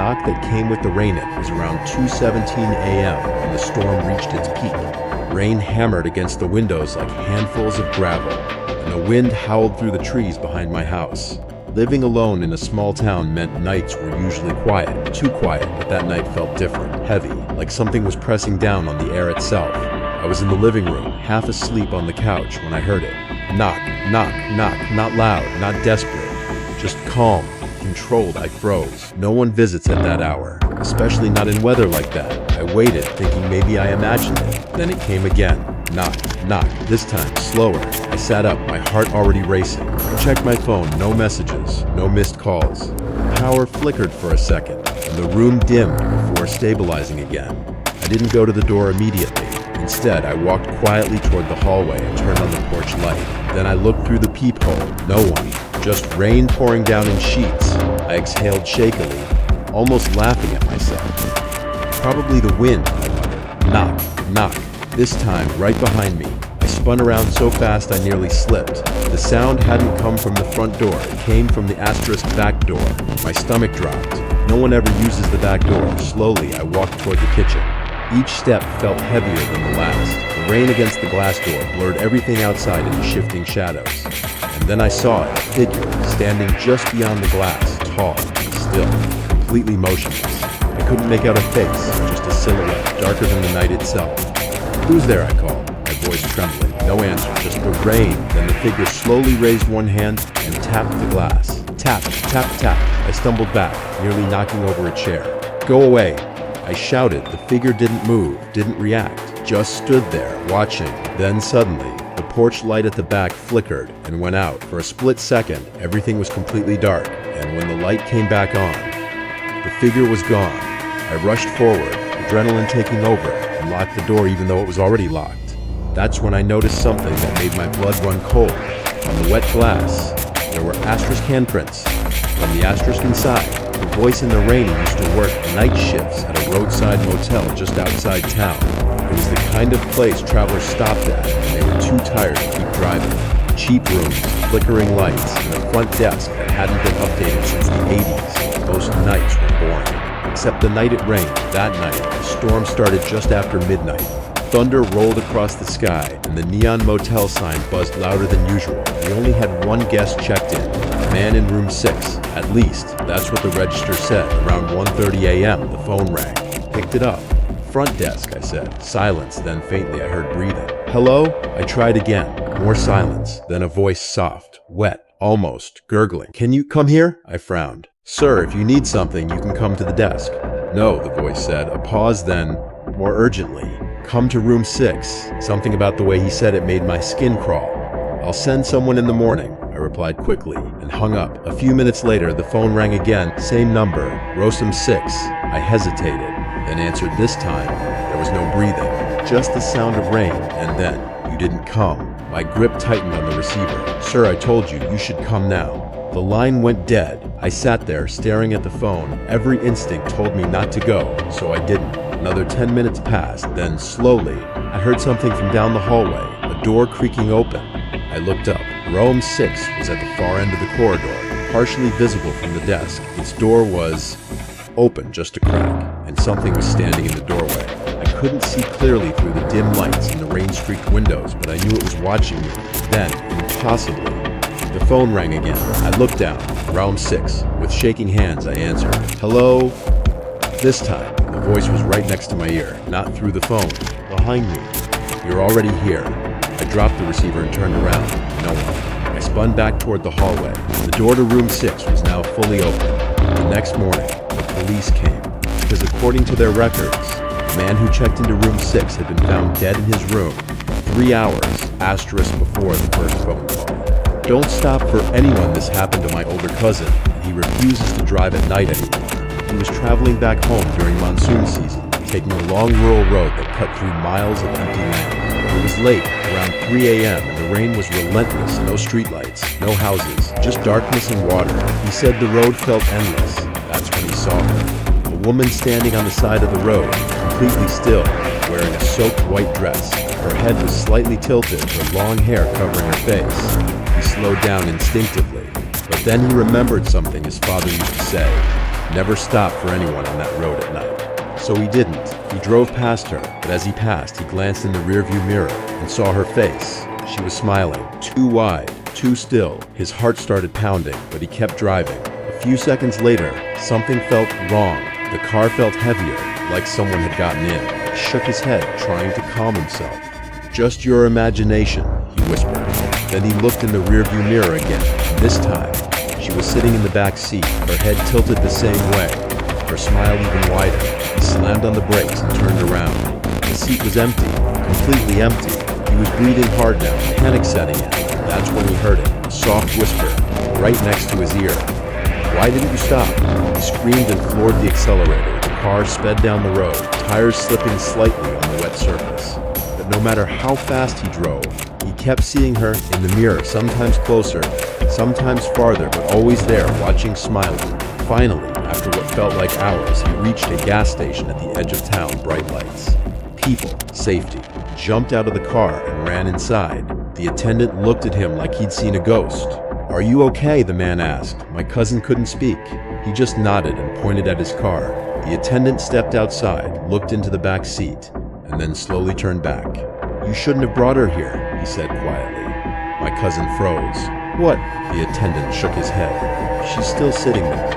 knock that came with the rain. It was around 2:17 a.m. when the storm reached its peak. Rain hammered against the windows like handfuls of gravel, and the wind howled through the trees behind my house. Living alone in a small town meant nights were usually quiet, too quiet, but that night felt different, heavy, like something was pressing down on the air itself. I was in the living room, half asleep on the couch when I heard it. Knock, knock, knock, not loud, not desperate, just calm, controlled. I froze. No one visits at that hour, especially not in weather like that. I waited, thinking maybe I imagined it. Then it came again. Knock, knock, this time slower. I sat up, my heart already racing. I checked my phone, no messages, no missed calls. The power flickered for a second, and the room dimmed before stabilizing again. I didn't go to the door immediately. Instead, I walked quietly toward the hallway and turned on the porch light. Then I looked through the peephole. No one. Just rain pouring down in sheets. I exhaled shakily, almost laughing at myself. Probably the wind, I muttered. Knock, knock. This time, right behind me. I spun around so fast I nearly slipped. The sound hadn't come from the front door. It came from the asterisk back door. My stomach dropped. No one ever uses the back door. Slowly, I walked toward the kitchen. Each step felt heavier than the last. The rain against the glass door blurred everything outside into shifting shadows. And then I saw it, a figure, standing just beyond the glass, tall and still, completely motionless. I couldn't make out a face, just a silhouette, darker than the night itself. "Who's there?" I called, my voice trembling. No answer, just the rain. Then the figure slowly raised one hand and tapped the glass. Tap, tap, tap. I stumbled back, nearly knocking over a chair. "Go away!" I shouted. The figure didn't move, didn't react, just stood there, watching. Then suddenly, the porch light at the back flickered and went out. For a split second, everything was completely dark, and when the light came back on, the figure was gone. I rushed forward, adrenaline taking over, and locked the door even though it was already locked. That's when I noticed something that made my blood run cold. On the wet glass, there were asterisk handprints. From the asterisk inside, the voice in the rain used to work night shifts at a roadside motel just outside town. It was the kind of place travelers stopped at when they were too tired to keep driving. Cheap rooms, flickering lights, and a front desk that hadn't been updated since the 80s. Most nights were boring. Except the night it rained. That night, the storm started just after midnight. Thunder rolled across the sky, and the neon motel sign buzzed louder than usual. We only had one guest checked in, a man in room 6. At least, that's what the register said. Around 1:30 a.m., the phone rang. Picked it up. "Front desk," I said. Silence, then faintly I heard breathing. "Hello?" I tried again. More silence, then a voice soft, wet, almost gurgling. "Can you come here?" I frowned. "Sir, if you need something, you can come to the desk." "No," the voice said. A pause, then, more urgently, "Come to room 6. Something about the way he said it made my skin crawl. "I'll send someone in the morning," I replied quickly, and hung up. A few minutes later, the phone rang again, same number, Rosum 6. I hesitated, then answered. This time, there was no breathing, just the sound of rain, and then, "You didn't come." My grip tightened on the receiver. "Sir, I told you, you should come now." The line went dead. I sat there, staring at the phone. Every instinct told me not to go, so I didn't. Another 10 minutes passed, then slowly, I heard something from down the hallway, a door creaking open. I looked up. Room 6 was at the far end of the corridor, partially visible from the desk. Its door was open just a crack, and something was standing in the doorway. I couldn't see clearly through the dim lights in the rain-streaked windows, but I knew it was watching me. Then, impossibly, the phone rang again. I looked down. Room 6. With shaking hands, I answered. "Hello?" This time, the voice was right next to my ear, not through the phone. "Behind me. You're already here." I dropped the receiver and turned around. No one. I spun back toward the hallway. The door to room 6 was now fully open. The next morning, the police came, because according to their records, the man who checked into room 6 had been found dead in his room 3 hours, asterisk before the first phone call. Don't stop for anyone. This happened to my older cousin, and he refuses to drive at night anymore. He was traveling back home during monsoon season, taking a long rural road that cut through miles of empty land. It was late, around 3 a.m., and the rain was relentless. No streetlights, no houses, just darkness and water. He said the road felt endless. That's when he saw her. A woman standing on the side of the road, completely still, wearing a soaked white dress. Her head was slightly tilted, her long hair covering her face. He slowed down instinctively, but then he remembered something his father used to say. never stop for anyone on that road at night. So he didn't. He drove past her, but as he passed, he glanced in the rearview mirror and saw her face. She was smiling, too wide, too still. His heart started pounding, but he kept driving. A few seconds later, something felt wrong. The car felt heavier, like someone had gotten in. He shook his head, trying to calm himself. "Just your imagination," he whispered. Then he looked in the rearview mirror again. This time, she was sitting in the back seat, her head tilted the same way, her smile even wider. He slammed on the brakes and turned around. The seat was empty, completely empty. He was breathing hard now, panic setting in. That's when he heard it, a soft whisper, right next to his ear. "Why didn't you stop?" He screamed and floored the accelerator. The car sped down the road, tires slipping slightly on the wet surface. But no matter how fast he drove, he kept seeing her in the mirror, sometimes closer, sometimes farther, but always there, watching, smiling. Finally, after what felt like hours, he reached a gas station at the edge of town, bright lights. People, safety. Jumped out of the car and ran inside. The attendant looked at him like he'd seen a ghost. "Are you okay?" the man asked. My cousin couldn't speak. He just nodded and pointed at his car. The attendant stepped outside, looked into the back seat, and then slowly turned back. "You shouldn't have brought her here," he said quietly. My cousin froze. "What?" The attendant shook his head. "She's still sitting there.